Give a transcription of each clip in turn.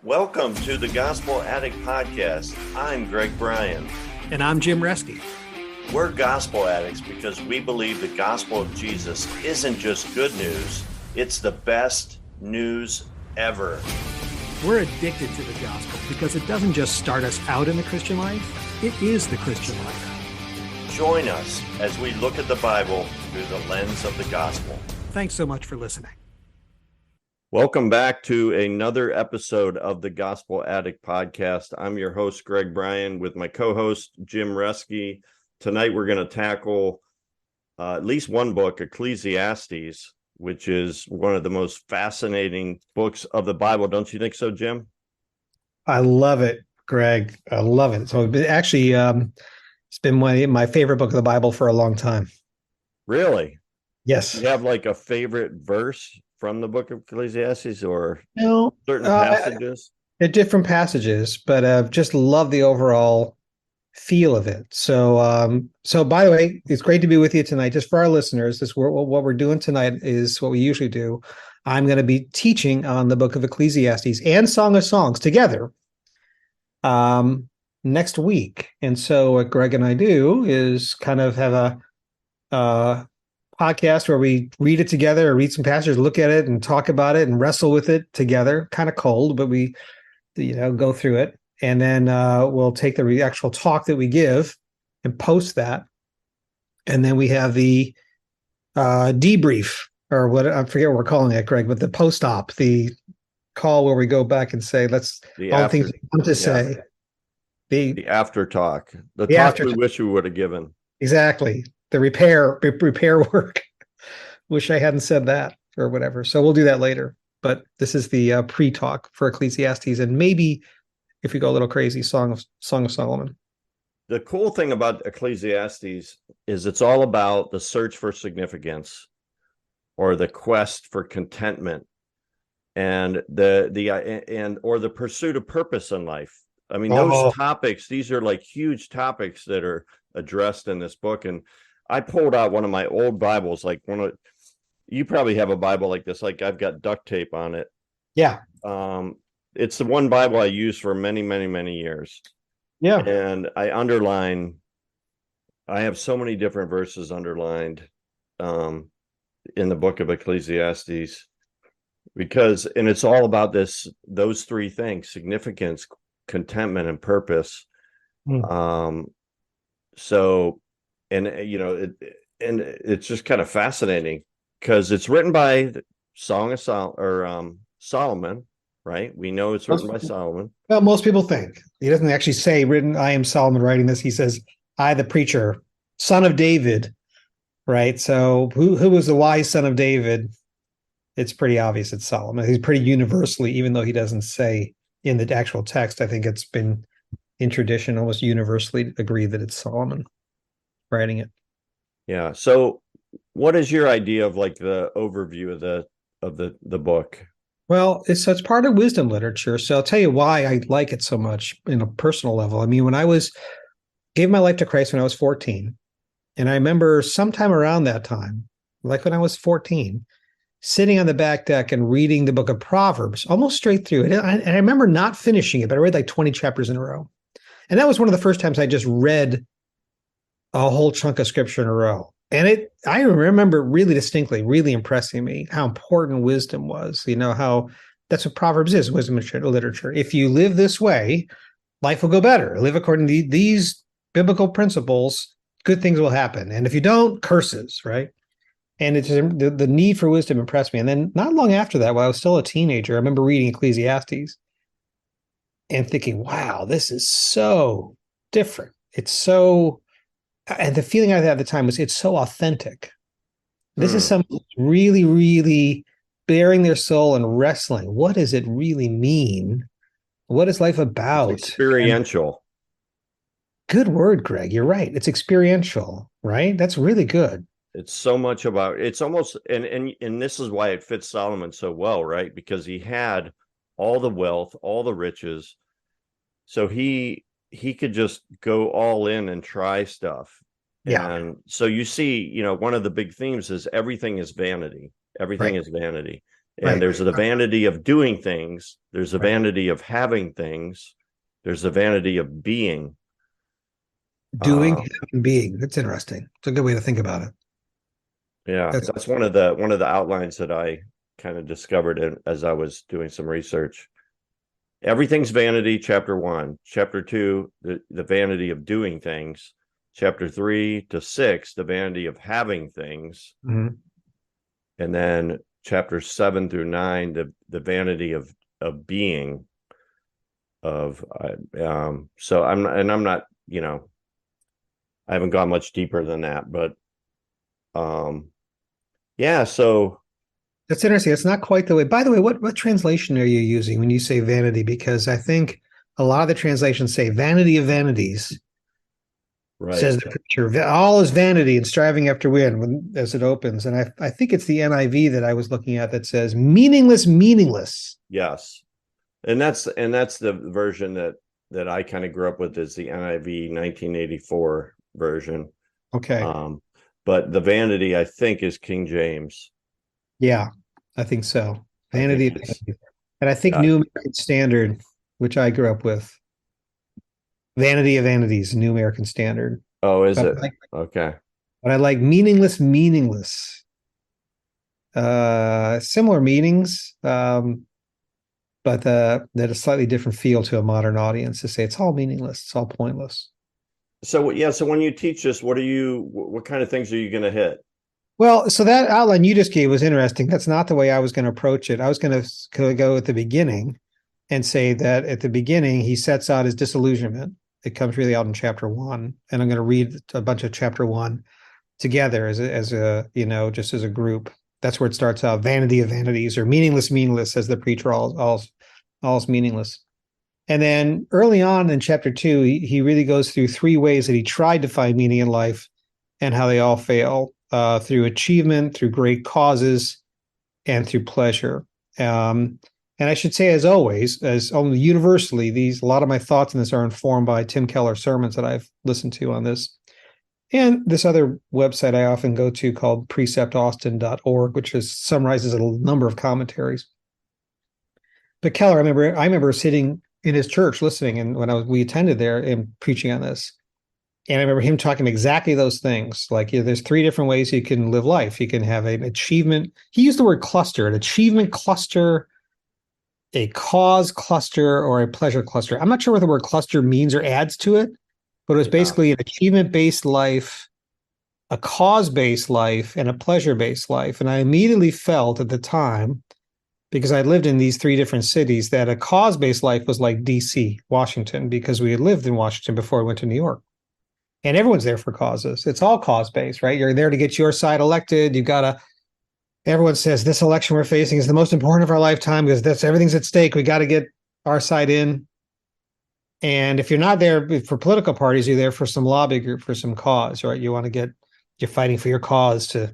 Welcome to the Gospel Addict Podcast. I'm Bryan. And I'm Jim Reske. We're gospel addicts because we believe the gospel of Jesus isn't just good news, it's the best news ever. We're addicted to the gospel because it doesn't just start us out in the Christian life, it is the Christian life. Join us as we look at the Bible through the lens of the gospel. Thanks so much for listening. Welcome back to another episode of the Gospel Addict Podcast. I'm your host, Bryan, with my co-host, Jim Reske. Tonight, we're going to tackle at least one book, Ecclesiastes, which is one of the most fascinating books of the Bible. Don't you think so, Jim? I love it, Greg. I love it. So actually, it's been my favorite book of the Bible for a long time. Really? Yes. You have like a favorite verse from the book of Ecclesiastes or certain passages? Different passages, but just love the overall feel of it. So by the way, it's great to be with you tonight. Just for our listeners, what we're doing tonight is what we usually do. I'm going to be teaching on the book of Ecclesiastes and Song of Songs together next week. And so what Greg and I do is kind of have a podcast where we read it together, or read some passages, look at it and talk about it and wrestle with it together. Kind of cold, but we, go through it. And then we'll take the actual talk that we give and post that. And then we have the debrief, or what, I forget what we're calling it, Greg, but the post-op, the call where we go back and say, all things we want to say. The after talk, the talk we wish we would have given. Exactly. The repair work. Wish I hadn't said that or whatever. So we'll do that later. But this is the pre-talk for Ecclesiastes, and maybe if we go a little crazy, Song of Solomon. The cool thing about Ecclesiastes is it's all about the search for significance, or the quest for contentment, and the pursuit of purpose in life. I mean, those topics, these are like huge topics that are addressed in this book. And I pulled out one of my old Bibles, you probably have a Bible like this, like I've got duct tape on it. Yeah. It's the one Bible I used for many, many, many years. Yeah. And I have so many different verses underlined in the book of Ecclesiastes, and it's all about those three things: significance, contentment, and purpose. It's just kind of fascinating because it's written by Song of Solomon, right? We know it's written by Solomon. Well, most people think he doesn't actually say written. I am Solomon writing this. He says, I, the preacher, son of David, right? So who was the wise son of David? It's pretty obvious it's Solomon. He's pretty universally, even though he doesn't say in the actual text, I think it's been in tradition almost universally agreed that it's Solomon writing it. Yeah. So what is your idea of like the overview of the book? Well, it's part of wisdom literature. So I'll tell you why I like it so much in a personal level. I mean, when I gave my life to Christ when I was 14, and I remember sometime around that time, like when I was 14, sitting on the back deck and reading the book of Proverbs almost straight through it. And I remember not finishing it, but I read like 20 chapters in a row. And that was one of the first times I just read a whole chunk of scripture in a row. And I remember really distinctly, really impressing me how important wisdom was. How that's what Proverbs is, wisdom literature. If you live this way, life will go better. Live according to these biblical principles, good things will happen. And if you don't, curses, right? And it's the need for wisdom impressed me. And then not long after that, while I was still a teenager, I remember reading Ecclesiastes and thinking, wow, this is so different. And the feeling I had at the time was it's so authentic. This is someone really, really bearing their soul and wrestling. What does it really mean? What is life about? It's experiential. Good word, Greg. You're right. It's experiential, right? That's really good. It's so much about, it's almost, and this is why it fits Solomon so well, right? Because he had all the wealth, all the riches. So he could just go all in and try stuff. Yeah. And so you see, one of the big themes is everything is vanity. Everything is vanity. And Right. there's the vanity of doing things. There's the Right. vanity of having things. There's the vanity of being. Doing, Um, having, being. That's interesting. It's a good way to think about it. yeah, That's that's one of the outlines that I kind of discovered as I was doing some research. Everything's vanity, chapter 1. Chapter 2, the vanity of doing things. Chapter 3 to 6, the vanity of having things. mhm. And then chapter 7 through 9, the vanity of being. So I'm not, I haven't gone much deeper than that, but yeah, so That's interesting. It's not quite the way. By the way, what translation are you using when you say vanity? Because I think a lot of the translations say vanity of vanities, right. says the preacher. All is vanity and striving after wind as it opens. And I think it's the NIV that I was looking at that says meaningless, meaningless. Yes. And that's the version that I kind of grew up with, is the NIV 1984 version. Okay. But the vanity, I think, is King James. Yeah, I think so. Vanity of it's- vanities. And I think yeah. New American Standard, which I grew up with, Vanity of Vanities, New American Standard. Oh, is But it? Okay. but I like meaningless, meaningless. Similar meanings, but that a slightly different feel to a modern audience to say it's all meaningless, it's all pointless. So yeah, so when you teach this, what kind of things are you going to hit? Well, so that outline you just gave was interesting. That's not the way I was going to approach it. I was going to go at the beginning and say that at the beginning, he sets out his disillusionment. It comes really out in chapter 1. And I'm going to read a bunch of chapter 1 together as a just as a group. That's where it starts out. Vanity of vanities, or meaningless, meaningless, says the preacher, all's meaningless. And then early on in chapter 2, he really goes through 3 ways that he tried to find meaning in life and how they all fail, through achievement, through great causes, and through pleasure. And I should say, as always, as only universally, a lot of my thoughts on this are informed by Tim Keller's sermons that I've listened to on this. And this other website I often go to called preceptaustin.org, which summarizes a number of commentaries. But Keller, I remember sitting in his church listening, and we attended there and preaching on this. And I remember him talking exactly those things. Like, there's 3 different ways you can live life. You can have an achievement. He used the word cluster, an achievement cluster, a cause cluster, or a pleasure cluster. I'm not sure what the word cluster means or adds to it, but it was basically an achievement-based life, a cause-based life, and a pleasure-based life. And I immediately felt at the time, because I lived in these 3 different cities, that a cause-based life was like DC, Washington, because we had lived in Washington before we went to New York. And everyone's there for causes. It's all cause-based, right? You're there to get your side elected. Everyone says this election we're facing is the most important of our lifetime because everything's at stake. We got to get our side in. And if you're not there for political parties, you're there for some lobby group, for some cause, right? You're fighting for your cause to.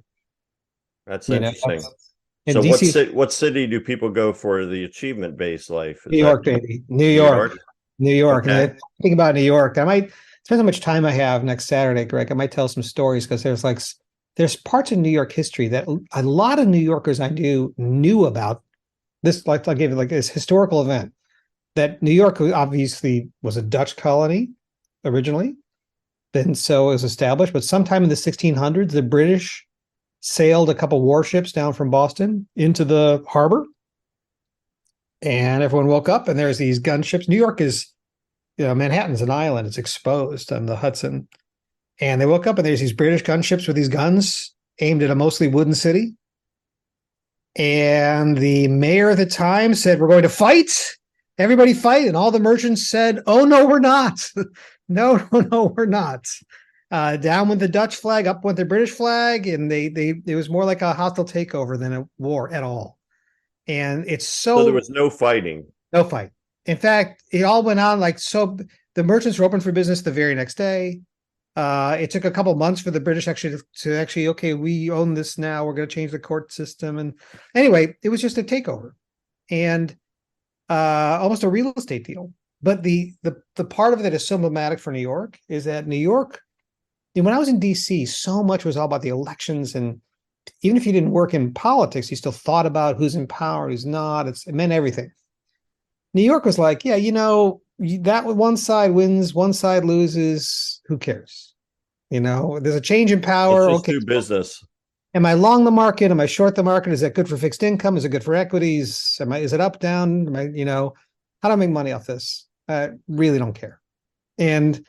That's interesting. So DC, what city do people go for the achievement-based life? New York, baby. New York. Okay. And I think about New York. I might, depends how much time I have next Saturday, Greg. I might tell some stories because there's parts of New York history that a lot of New Yorkers I knew about. This, like I gave it like this historical event, that New York obviously was a Dutch colony originally. Then so it was established, but sometime in the 1600s, the British sailed a couple warships down from Boston into the harbor. And everyone woke up and there's these gunships. New York is, Manhattan's an island. It's exposed on the Hudson. And they woke up and there's these British gunships with these guns aimed at a mostly wooden city. And the mayor at the time said, "We're going to fight. Everybody fight." And all the merchants said, "Oh, no, we're not." No, we're not. Down went the Dutch flag, up went the British flag. And it was more like a hostile takeover than a war at all. And so there was no fighting. No fight. In fact, it all went on the merchants were open for business the very next day. It took a couple months for the British to okay, we own this now. We're going to change the court system. And anyway, it was just a takeover and almost a real estate deal. But the part of it that is so emblematic for New York is that New York, when I was in DC, so much was all about the elections and even if you didn't work in politics, you still thought about who's in power, who's not. It meant everything. New York was like, yeah, that one side wins, one side loses. Who cares? There's a change in power. Let's just Okay, do business. am I long the market? Am I short the market? Is that good for fixed income? Is it good for is it up, down? How do I make money off this? I really don't care. And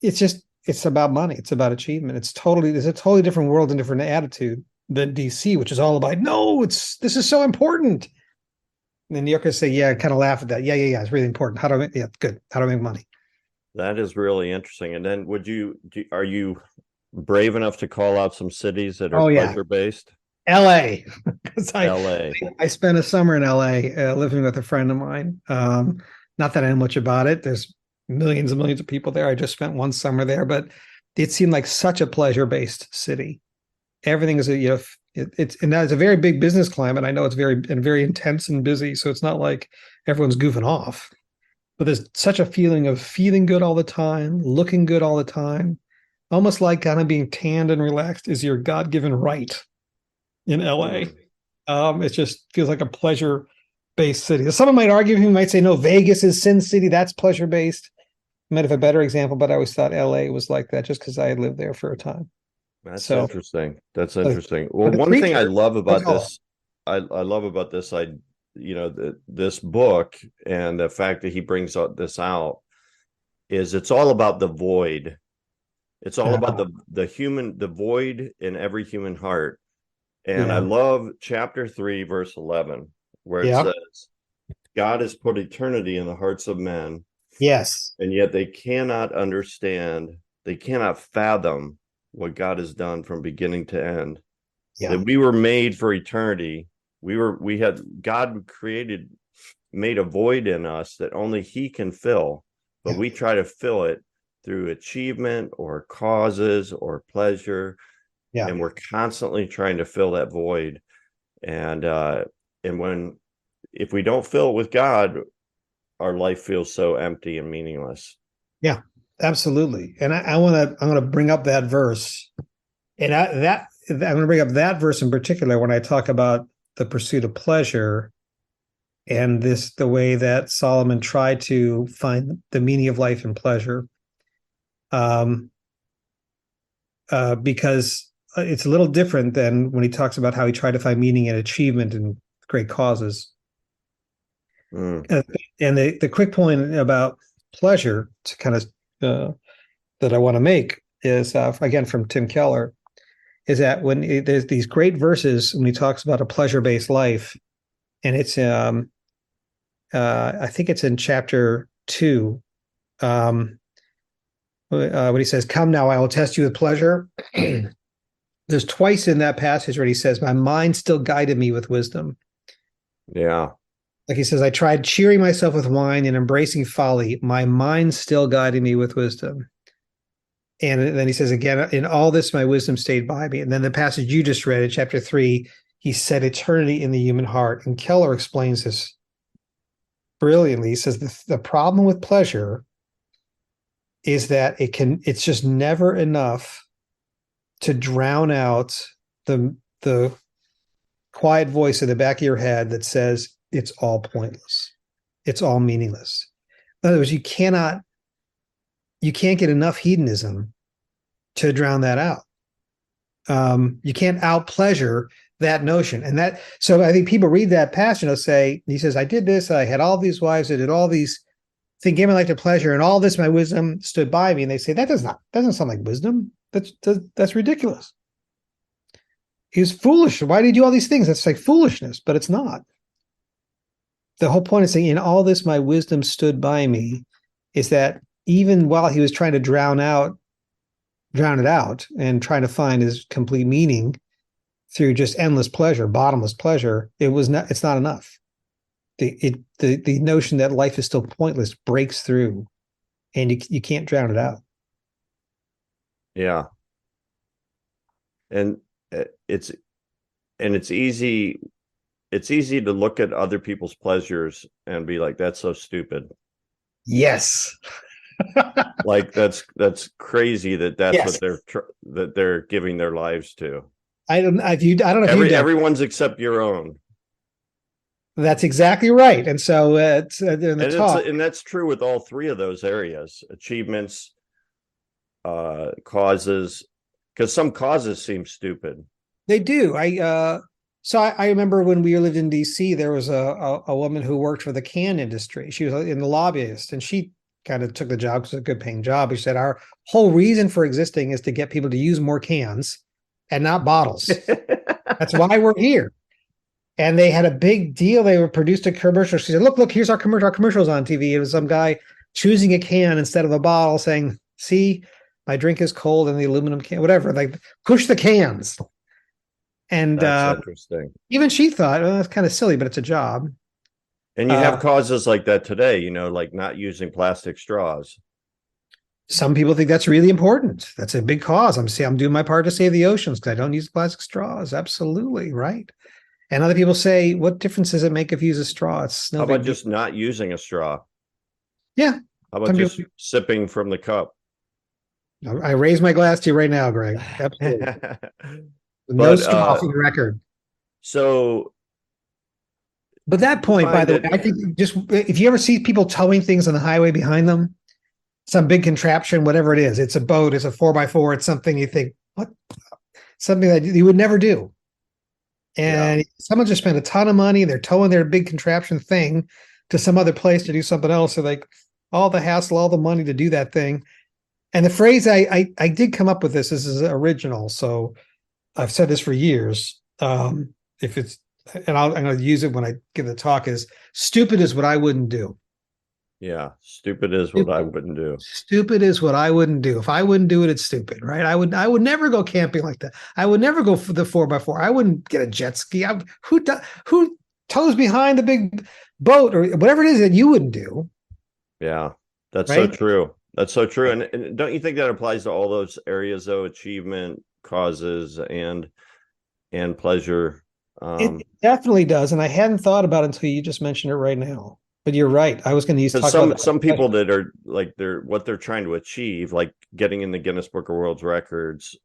it's about money. It's about achievement. There's a totally different world and different attitude than DC, which is all about, no, this is so important. And the New Yorkers say, yeah, kind of laugh at that. Yeah. It's really important. Good. How do I make money? That is really interesting. And then are you brave enough to call out some cities that are pleasure-based? LA. Because LA. I spent a summer in LA living with a friend of mine. Not that I know much about it. There's millions and millions of people there. I just spent one summer there, but it seemed like such a pleasure-based city. Everything is and that's a very big business climate. I know it's very intense and busy. So it's not like everyone's goofing off, but there's such a feeling of feeling good all the time, looking good all the time, almost like kind of being tanned and relaxed is your God-given right in LA. It just feels like a pleasure-based city. Someone might argue, he might say, no, Vegas is Sin City. That's pleasure-based. I might have a better example, but I always thought LA was like that just because I had lived there for a time. That's interesting. That's interesting. Well, one thing I love about this, this book and the fact that he brings this out is it's all about the void. It's all about the void in every human heart. And I love chapter 3, verse 11, where it says, God has put eternity in the hearts of men. Yes. And yet they cannot understand, they cannot fathom what God has done from beginning to end. Yeah. That we were made for eternity. God made a void in us that only he can fill, but we try to fill it through achievement or causes or pleasure. Yeah. And we're constantly trying to fill that void. And if we don't fill it with God, our life feels so empty and meaningless. Yeah. Absolutely. And I'm going to bring up that verse. And I'm going to bring up that verse in particular when I talk about the pursuit of pleasure and the way that Solomon tried to find the meaning of life in pleasure. Because it's a little different than when he talks about how he tried to find meaning and achievement and great causes. And the quick point about pleasure to kind of that I want to make is again from Tim Keller, is that when there's these great verses when he talks about a pleasure-based life, and it's I think it's in chapter 2, when he says, "Come now, I will test you with pleasure." There's twice in that passage where he says, "My mind still guided me with wisdom." Yeah. Like he says, I tried cheering myself with wine and embracing folly. My mind still guided me with wisdom. And then he says again, in all this, my wisdom stayed by me. And then the passage you just read in chapter 3, he set eternity in the human heart. And Keller explains this brilliantly. He says the problem with pleasure is that it's just never enough to drown out the quiet voice in the back of your head that says, it's all pointless. It's all meaningless. In other words, you can't get enough hedonism to drown that out. You can't out pleasure that notion. And so I think people read that passage and they'll say, he says, I did this, I had all these wives, I did all these things, gave my life to pleasure, and all this, my wisdom stood by me. And they say, that doesn't sound like wisdom. That's ridiculous. He's foolish. Why did he do all these things? That's like foolishness, but it's not. The whole point is saying, in all this, my wisdom stood by me, is that even while he was trying to drown it out and trying to find his complete meaning through just endless pleasure, bottomless pleasure, it's not enough. The notion that life is still pointless breaks through, and you can't drown it out. Yeah. And it's easy to look at other people's pleasures and be like, that's so stupid. Yes. Like that's crazy that's yes. What they're giving their lives to. I don't. I don't know if you. Everyone's except your own. That's exactly right. And so it's in the And talk. and that's true with all three of those areas: achievements, causes, because some causes seem stupid. They do. I remember when we lived in DC, there was a woman who worked for the can industry. She was in the lobbyist, and she kind of took the job because it's a good paying job. She said, our whole reason for existing is to get people to use more cans and not bottles. That's why we're here. And they had a big deal. They were produced a commercial. She said, look, here's our commercial. Our commercial's on TV. It was some guy choosing a can instead of a bottle, saying, see, my drink is cold in the aluminum can, whatever. Like, push the cans. And That's interesting. even she thought, well, that's kind of silly, but it's a job. And you have causes like that today, like not using plastic straws. Some people think that's really important. That's a big cause. I'm doing my part to save the oceans because I don't use plastic straws. Absolutely, right. And other people say, what difference does it make if you use a straw? It's no How about big just not using a straw? Yeah. How about just sipping from the cup? I raise my glass to you right now, Greg. Absolutely. No straw for the record. So, but that point, by the way, I think just if you ever see people towing things on the highway behind them, some big contraption, whatever it is, it's a boat, it's a 4x4, it's something you think, what? Something that you would never do. And someone just spent a ton of money. They're towing their big contraption thing to some other place to do something else. So like all the hassle, all the money to do that thing. And the phrase I did come up with this is original. So I've said this for years. I'm going to use it when I give the talk is stupid is what I wouldn't do. Yeah. Stupid is what I wouldn't do. Stupid is what I wouldn't do. If I wouldn't do it, it's stupid, right? I would never go camping like that. I would never go for the 4x4. I wouldn't get a jet ski. Who tows behind the big boat or whatever it is that you wouldn't do? Yeah, that's right? So true. That's so true. And don't you think that applies to all those areas though? Achievement, causes, and pleasure. It definitely does. And I hadn't thought about it until you just mentioned it right now. But you're right. I was going to use some people that are like what they're trying to achieve, like getting in the Guinness Book of World Records,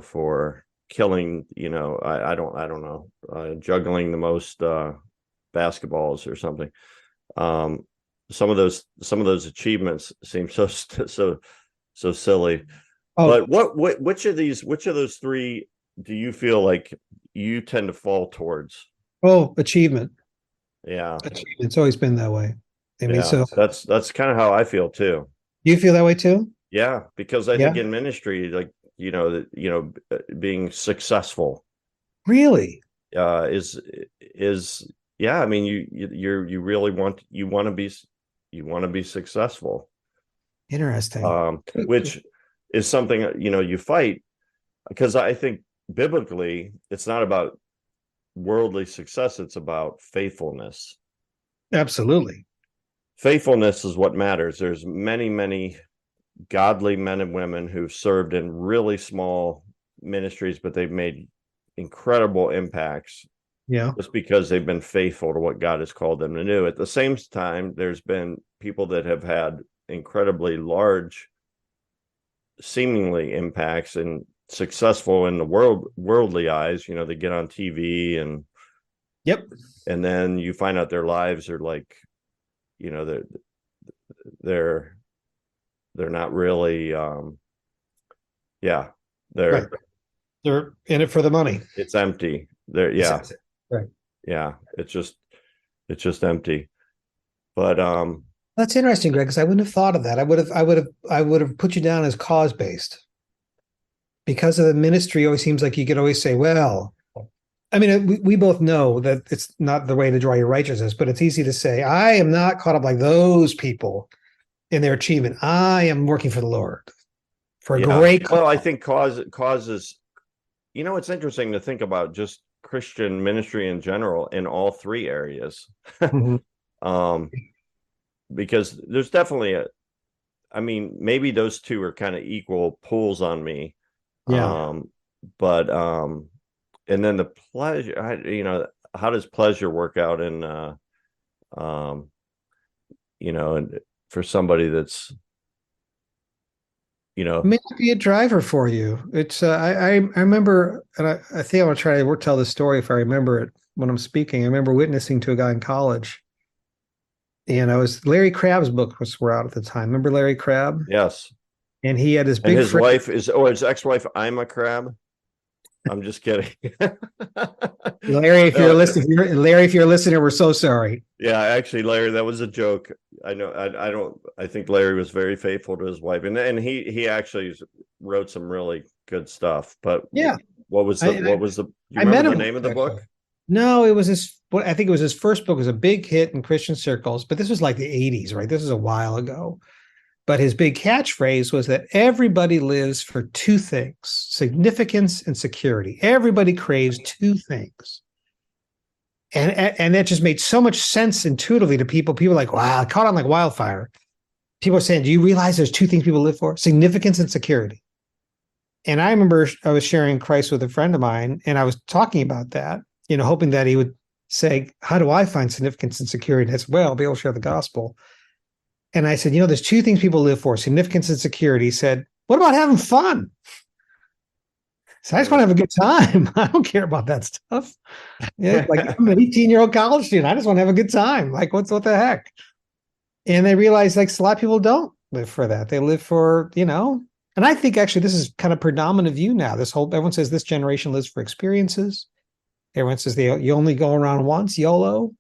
for killing, I don't know, juggling the most basketballs or something. Some of those achievements seem so silly. Oh. But which of those three do you feel like you tend to fall towards? Oh, achievement. Yeah, it's always been that way. I mean, so that's kind of how I feel too. You feel that way too? Yeah, because I think in ministry, like being successful, really, is I mean, you really want to be successful. Interesting. Which is something you fight, because I think biblically it's not about worldly success, it's about faithfulness. Absolutely. Faithfulness is what matters. There's many godly men and women who've served in really small ministries, but they've made incredible impacts just because they've been faithful to what God has called them to do. At the same time, there's been people that have had incredibly large seemingly impacts and successful in the worldly eyes. They get on TV and then you find out their lives are like, they're not really they're in it for the money. It's empty. Right. Yeah, it's just empty. But that's interesting, Greg, because I wouldn't have thought of that. I would have put you down as cause based. Because of the ministry, always seems like you could always say, well, I mean, we both know that it's not the way to draw your righteousness, but it's easy to say, I am not caught up like those people in their achievement. I am working for the Lord for a great cause. Well, I think causes, it's interesting to think about just Christian ministry in general in all three areas. Mm-hmm. Because there's definitely maybe those two are kind of equal pulls on me. But and then the pleasure, how does pleasure work out in and for somebody that's May not be a driver for you. It's I remember, and I think I want to try to tell this story if I remember it when I'm speaking. I remember witnessing to a guy in college, and Larry Crabb's books were out at the time. Remember Larry Crabb? Yes. And he had his And big his wife his ex-wife, I'm a crab. I'm just kidding. Larry, if you're listening, Larry, if you're listening, we're so sorry. Yeah, actually, Larry, that was a joke. I know. I think Larry was very faithful to his wife, and he actually wrote some really good stuff. But yeah, what was the? You remember the name of the book? No, it was I think it was his first book. It was a big hit in Christian circles, but this was like the 80s, right? This is a while ago. But his big catchphrase was that everybody lives for two things: significance and security. Everybody craves two things. And that just made so much sense intuitively to people. People were like, wow, it caught on like wildfire. People are saying, do you realize there's two things people live for? Significance and security. And I remember I was sharing Christ with a friend of mine, and I was talking about that, hoping that he would say, how do I find significance and security as well, be able to share the gospel? And I said, there's two things people live for, significance and security. He said, what about having fun? So I just want to have a good time. I don't care about that stuff. Yeah, like I'm an 18-year-old college student. I just want to have a good time. Like, what the heck? And they realized like a lot of people don't live for that. They live for, and I think actually this is kind of predominant view now. Everyone says this generation lives for experiences. Everyone says you only go around once, YOLO,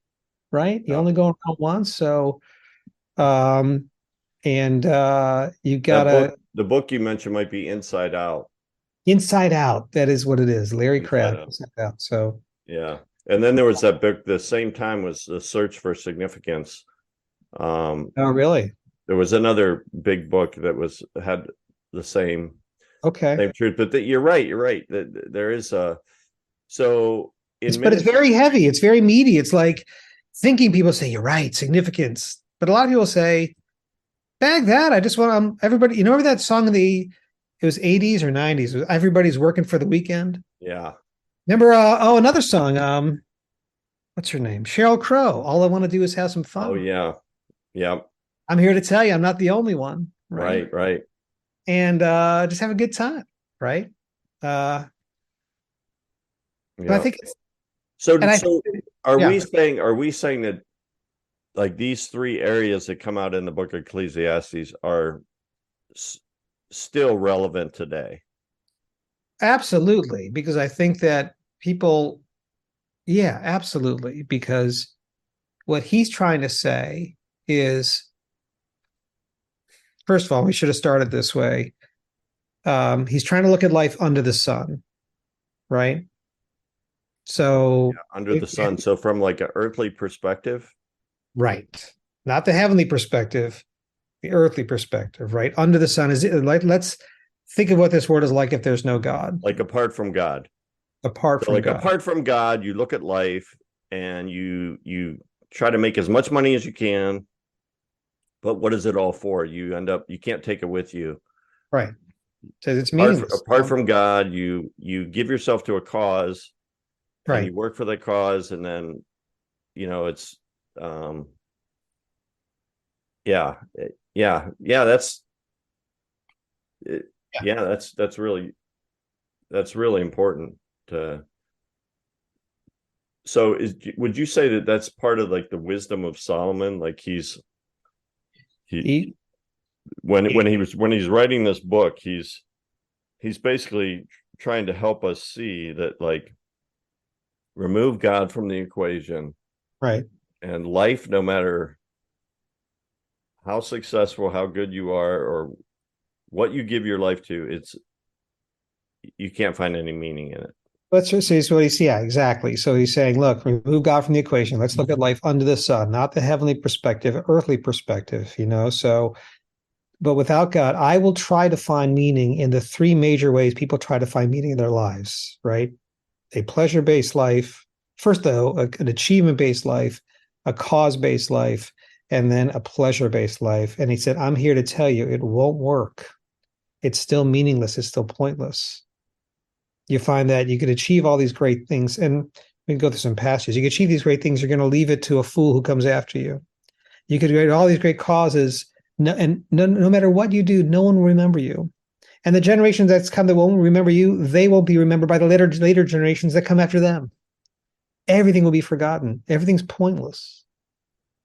right? You only go around once. So, you gotta. The book you mentioned might be Inside Out. Inside Out. That is what it is. Larry Crabb. Inside Out. So yeah. And then there was that book, the same time was The Search for Significance. Oh, really? There was another big book that had the same truth. But you're right. There is but it's very heavy. It's very meaty. It's like thinking people say, you're right, significance. But a lot of people say, bag that. I just want everybody, remember that song it was 80s or 90s, everybody's working for the weekend? Yeah. Remember, another song, what's her name? Sheryl Crow. All I want to do is have some fun. Oh, yeah. Yeah. I'm here to tell you I'm not the only one. Right. And just have a good time. Right. But I think are we saying that like these three areas that come out in the book of Ecclesiastes are still relevant today? Absolutely, because I think that people, absolutely, because what he's trying to say is, first of all, we should have started this way. He's trying to look at life under the sun, right? So under the sun. So from like an earthly perspective. Right. Not the heavenly perspective, the earthly perspective, right? Under the sun is like, let's think of what this world is like if there's no God. Like apart from God. Apart from God, you look at life and you try to make as much money as you can. But what is it all for? You can't take it with you. Right. So it's meaningless. Apart from God, you give yourself to a cause. Right. And you work for that cause, and then it's that's really important to. So would you say that that's part of like the wisdom of Solomon? Like when he's writing this book, he's basically trying to help us see that, like, remove God from the equation, right? And life, no matter how successful, how good you are, or what you give your life to, you can't find any meaning in it. Let's just say what he's, exactly. So he's saying, look, remove God from the equation. Let's look at life under the sun, not the heavenly perspective, earthly perspective, So, but without God, I will try to find meaning in the three major ways people try to find meaning in their lives, right? A pleasure-based life, first though, an achievement-based life, a cause-based life, and then a pleasure-based life. And he said, I'm here to tell you it won't work. It's still meaningless. It's still pointless. You find that you could achieve all these great things, and we can go through some passages. You can achieve these great things. You're going to leave it to a fool who comes after you. You could create all these great causes, and no matter what you do, no one will remember you. And the generations that's come that won't remember you, they will be remembered by the later generations that come after them. Everything will be forgotten. Everything's pointless.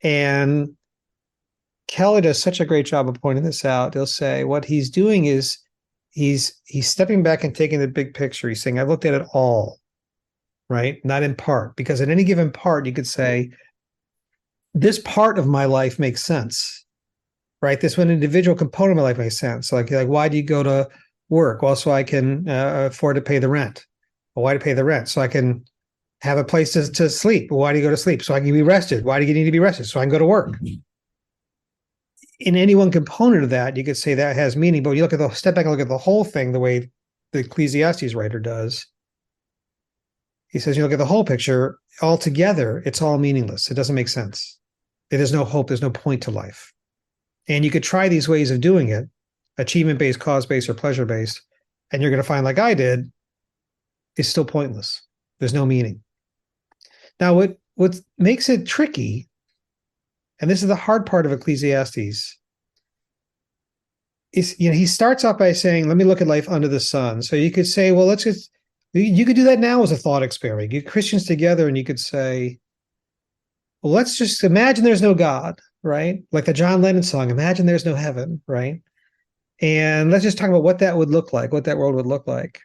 And Keller does such a great job of pointing this out. He'll say what he's doing is he's stepping back and taking the big picture. He's saying, I looked at it all, right? Not in part, because at any given part, you could say, this part of my life makes sense, right? This one individual component of my life makes sense. Like why do you go to work? Well, so I can afford to pay the rent. Well, why to pay the rent? So I can have a place to sleep. Well, why do you go to sleep? So I can be rested. Why do you need to be rested? So I can go to work. In any one component of that, you could say that has meaning, but when you look at the step back and look at the whole thing, the way the Ecclesiastes writer does, he says, you look at the whole picture altogether, it's all meaningless. It doesn't make sense. There's no hope. There's no point to life. And you could try these ways of doing it, achievement-based, cause-based, or pleasure-based, and you're going to find, like I did, it's still pointless. There's no meaning. Now, what makes it tricky, and this is the hard part of Ecclesiastes, is, he starts off by saying, let me look at life under the sun. So you could say, well, you could do that now as a thought experiment. Get Christians together and you could say, well, let's just imagine there's no God, right? Like the John Lennon song, Imagine There's No Heaven, right? And let's just talk about what that would look like, what that world would look like.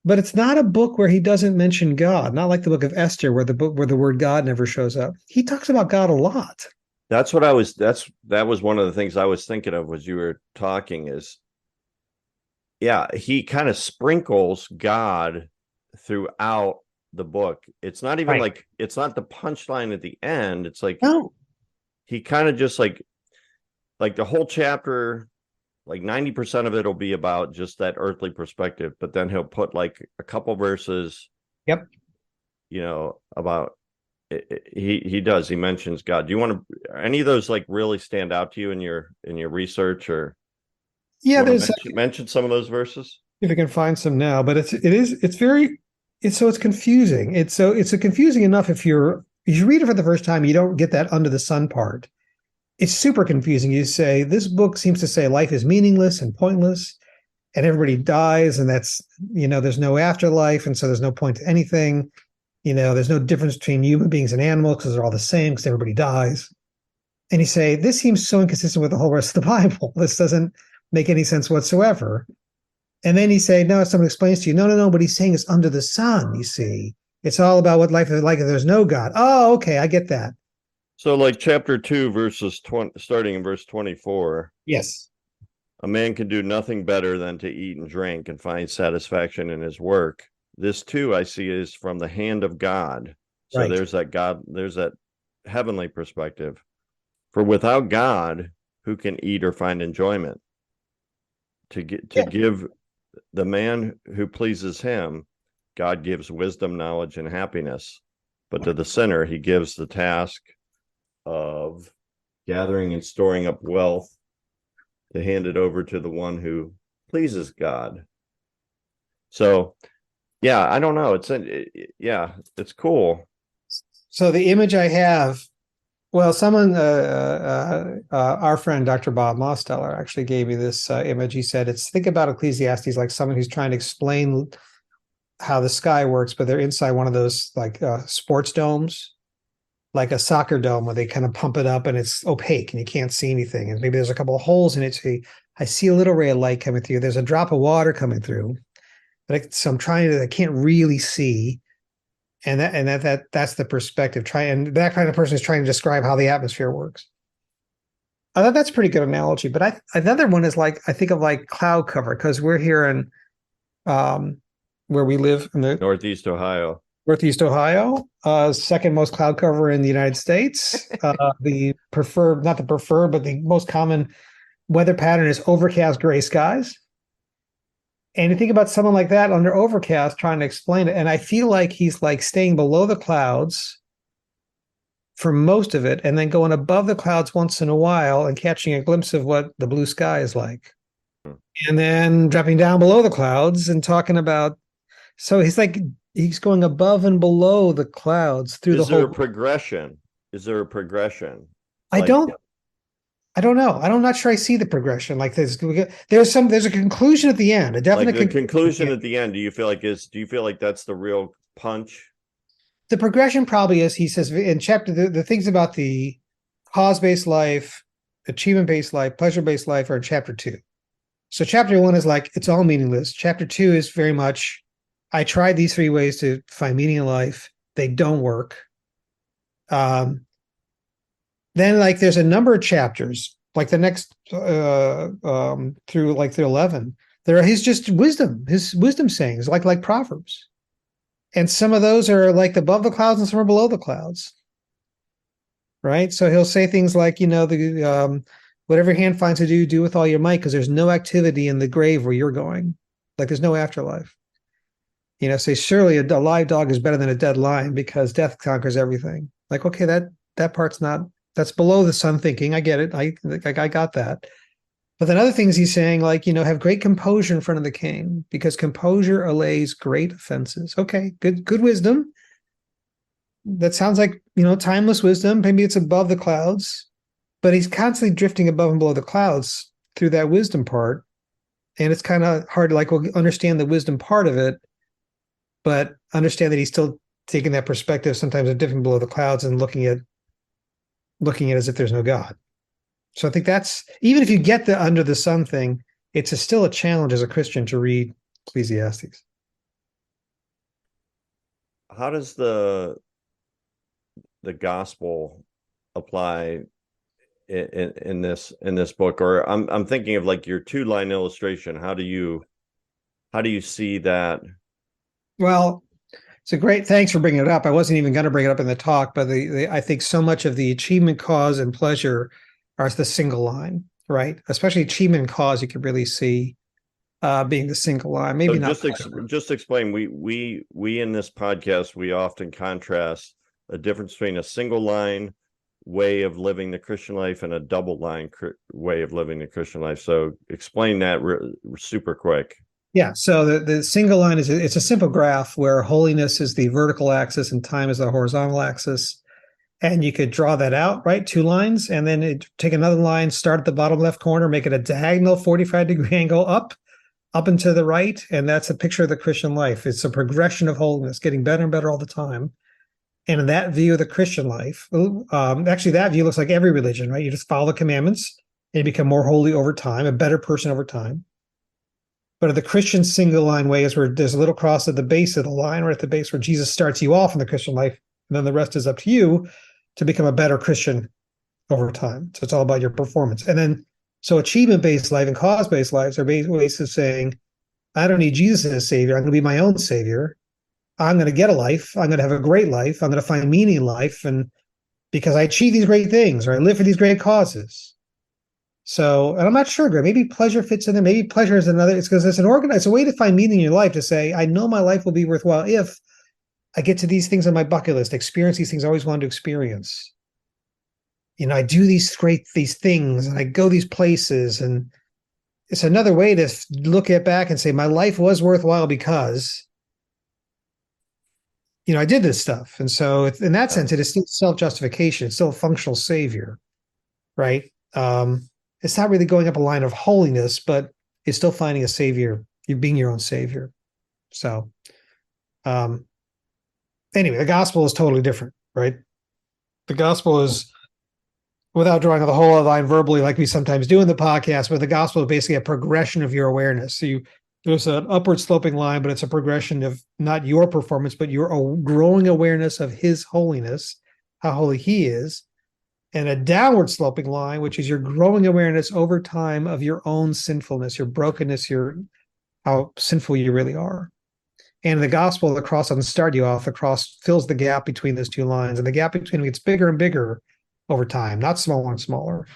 But it's not a book where he doesn't mention God, not like the book of Esther, where the word God never shows up. He talks about God a lot. That was one of the things I was thinking of as you were talking is, yeah, he kind of sprinkles God throughout the book. It's not even like, it's not the punchline at the end. It's like, no, he kind of just like the whole chapter, like 90% of it will be about just that earthly perspective, but then he'll put like a couple verses, yep, about he mentions God. Do you want to, any of those like really stand out to you in your research, or yeah, there's mention some of those verses if I can find some now, but it's confusing. It's confusing enough if you read it for the first time, you don't get that under the sun part. It's super confusing. You say, this book seems to say life is meaningless and pointless and everybody dies, and that's, there's no afterlife, and so there's no point to anything. There's no difference between human beings and animals because they're all the same because everybody dies. And you say, this seems so inconsistent with the whole rest of the Bible. This doesn't make any sense whatsoever. And then you say, no, someone explains to you, no, but he's saying it's under the sun, you see. It's all about what life is like if there's no God. Oh, okay, I get that. So like chapter 2, verses 20, starting in verse 24. Yes. A man can do nothing better than to eat and drink and find satisfaction in his work. This too, I see, is from the hand of God. So there's that heavenly perspective. For without God, who can eat or find enjoyment? To give the man who pleases him, God gives wisdom, knowledge, and happiness. But to the sinner, he gives the task of gathering and storing up wealth to hand it over to the one who pleases God. So, yeah, I don't know. It's cool. So the image I have, well, someone, our friend, Dr. Bob Mosteller, actually gave me this image. He said, think about Ecclesiastes like someone who's trying to explain how the sky works, but they're inside one of those like sports domes, like a soccer dome where they kind of pump it up and it's opaque and you can't see anything. And maybe there's a couple of holes in it. So I see a little ray of light coming through. There's a drop of water coming through. So I can't really see. And that's the perspective. And that kind of person is trying to describe how the atmosphere works. I thought that's a pretty good analogy. But another one is like, I think of like cloud cover, because we're here in where we live in the Northeast Ohio, second most cloud cover in the United States. The most common weather pattern is overcast gray skies. And you think about someone like that under overcast trying to explain it. And I feel like he's like staying below the clouds for most of it and then going above the clouds once in a while and catching a glimpse of what the blue sky is like. And then dropping down below the clouds and talking about, so he's going above and below the clouds through the whole. Is there a progression? I don't I don't know. I'm not sure I see the progression. Like there's a conclusion at the end, a definite Like the conclusion at the end. Do you feel like that's the real punch? The progression probably is, he says in chapter, the things about the cause-based life, achievement-based life, pleasure-based life are in chapter 2. So chapter 1 is like, it's all meaningless. Chapter 2 is very much, I tried these 3 ways to find meaning in life. They don't work. Then like there's a number of chapters, like the next through 11. There are his wisdom sayings, like Proverbs. And some of those are like above the clouds and some are below the clouds. Right? So he'll say things like, whatever your hand finds to do, do with all your might, because there's no activity in the grave where you're going. Like there's no afterlife. Say surely a live dog is better than a dead lion because death conquers everything. Like, okay, that part's not, that's below the sun thinking. I get it. I got that. But then other things he's saying, like, have great composure in front of the king, because composure allays great offenses. Okay, good wisdom. That sounds like, timeless wisdom. Maybe it's above the clouds, but he's constantly drifting above and below the clouds through that wisdom part. And it's kind of hard to understand the wisdom part of it, but understand that he's still taking that perspective sometimes of drifting below the clouds and looking at as if there's no God. So I think that's, even if you get the under the sun thing, it's still a challenge as a Christian to read Ecclesiastes. How does the gospel apply in this book? Or I'm thinking of like your 2-line illustration. How do you see that? Well, it's a great, thanks for bringing it up. I wasn't even going to bring it up in the talk, but I think so much of the achievement, cause, and pleasure are the single line, right? Especially achievement and cause, you could really see being the single line. Maybe so not. Just explain. We in this podcast, we often contrast a difference between a single line way of living the Christian life and a double line way of living the Christian life. So explain that super quick. Yeah. So the single line it's a simple graph where holiness is the vertical axis and time is the horizontal axis. And you could draw that out, right? 2 lines, and then take another line, start at the bottom left corner, make it a diagonal 45-degree angle up and to the right. And that's a picture of the Christian life. It's a progression of holiness, getting better and better all the time. And in that view of the Christian life, actually that view looks like every religion, right? You just follow the commandments and you become more holy over time, a better person over time. But the Christian single line way is where there's a little cross at the base of the line, or at the base where Jesus starts you off in the Christian life, and then the rest is up to you to become a better Christian over time. So it's all about your performance. And then, so achievement-based life and cause-based lives are ways of saying, I don't need Jesus as a savior. I'm going to be my own savior. I'm going to get a life. I'm going to have a great life. I'm going to find meaning in life. And because I achieve these great things, or I live for these great causes. So, and I'm not sure, Greg, maybe pleasure fits in there. Maybe pleasure is another, it's because it's it's a way to find meaning in your life, to say, I know my life will be worthwhile if I get to these things on my bucket list, experience these things I always wanted to experience. I do these things, and I go these places, and it's another way to look back and say, my life was worthwhile because, I did this stuff. And so in that sense, it is still self-justification. It's still a functional savior, right? It's not really going up a line of holiness, but it's still finding a savior. You're being your own savior. So, anyway, the gospel is totally different, right? The gospel is, without drawing the whole line verbally like we sometimes do in the podcast, but the gospel is basically a progression of your awareness. So there's an upward sloping line, but it's a progression of not your performance, but your growing awareness of his holiness, how holy he is, and a downward sloping line, which is your growing awareness over time of your own sinfulness, your brokenness, how sinful you really are. And the gospel, the cross doesn't start you off. The cross fills the gap between those 2 lines, and the gap between them gets bigger and bigger over time, not smaller and smaller.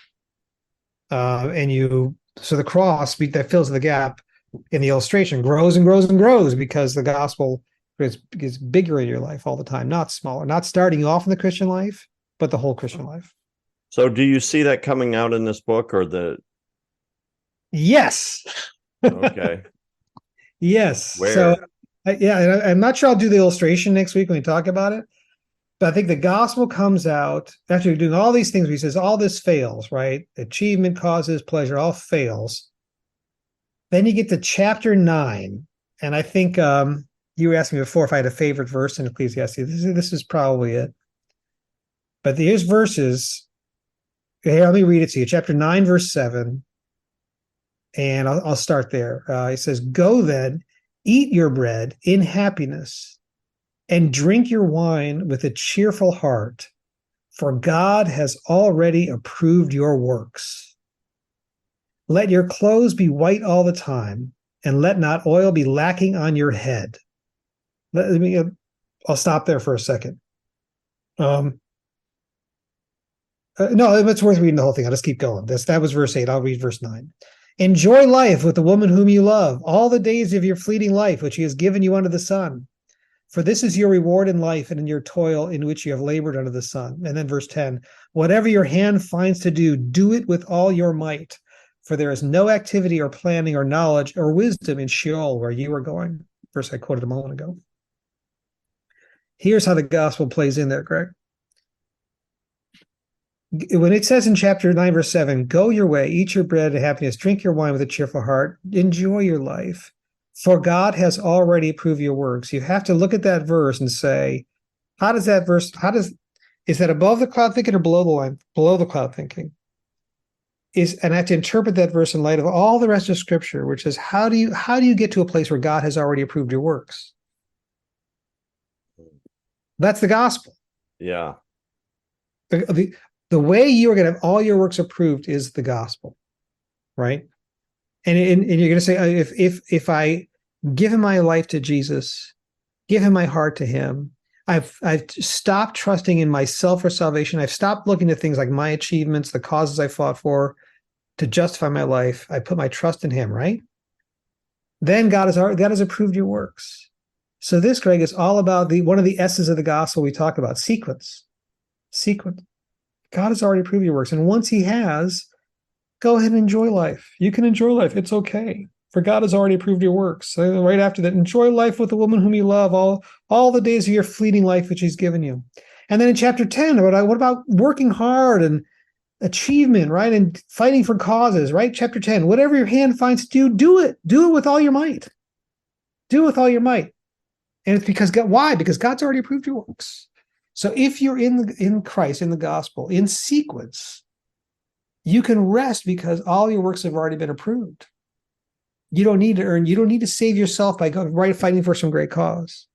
So the cross that fills the gap in the illustration grows and grows and grows, because the gospel gets bigger in your life all the time, not smaller, not starting you off in the Christian life, but the whole Christian life. So do you see that coming out in this book, or the? Yes. Okay. Yes. Where? So, I'm not sure I'll do the illustration next week when we talk about it, But I think the gospel comes out after you're doing all these things. He says all this fails, right? Achievement, causes, pleasure, all fails. Then you get to chapter 9, and I think you were asking me before if I had a favorite verse in Ecclesiastes. This is probably it. But here's verses. Here, let me read it to you. Chapter 9, verse 7. And I'll start there. It says, "Go then, eat your bread in happiness, and drink your wine with a cheerful heart, for God has already approved your works. Let your clothes be white all the time, and let not oil be lacking on your head." I'll stop there for a second. No, it's worth reading the whole thing. I'll just keep going. That was verse 8. I'll read verse 9. "Enjoy life with the woman whom you love, all the days of your fleeting life, which he has given you under the sun. For this is your reward in life and in your toil in which you have labored under the sun." And then verse 10, "Whatever your hand finds to do, do it with all your might. For there is no activity or planning or knowledge or wisdom in Sheol where you are going." Verse I quoted a moment ago. Here's how the gospel plays in there, Greg. When it says in chapter 9, verse 7, "Go your way, eat your bread in happiness, drink your wine with a cheerful heart, enjoy your life, for God has already approved your works." You have to look at that verse and say, is that above the cloud thinking or below the line, below the cloud thinking? And I have to interpret that verse in light of all the rest of Scripture, which is how do you get to a place where God has already approved your works? That's the gospel. Yeah. The way you are going to have all your works approved is the gospel, right? And you're going to say, if I give him my life to Jesus, give him my heart to him, I've stopped trusting in myself for salvation. I've stopped looking at things like my achievements, the causes I fought for to justify my life. I put my trust in him, right? Then God has approved your works. So this, Greg, is all about one of the S's of the gospel we talk about, sequence. God has already approved your works. And once he has, go ahead and enjoy life. You can enjoy life. It's okay. For God has already approved your works. So right after that, enjoy life with the woman whom you love, all the days of your fleeting life which he's given you. And then in chapter 10, what about working hard and achievement, right? And fighting for causes, right? Chapter 10, whatever your hand finds to do it. Do it with all your might. Do it with all your might. And it's because God, why? Because God's already approved your works. So if you're in Christ, in the gospel, in sequence, you can rest because all your works have already been approved. You don't need to earn. You don't need to save yourself by fighting for some great cause.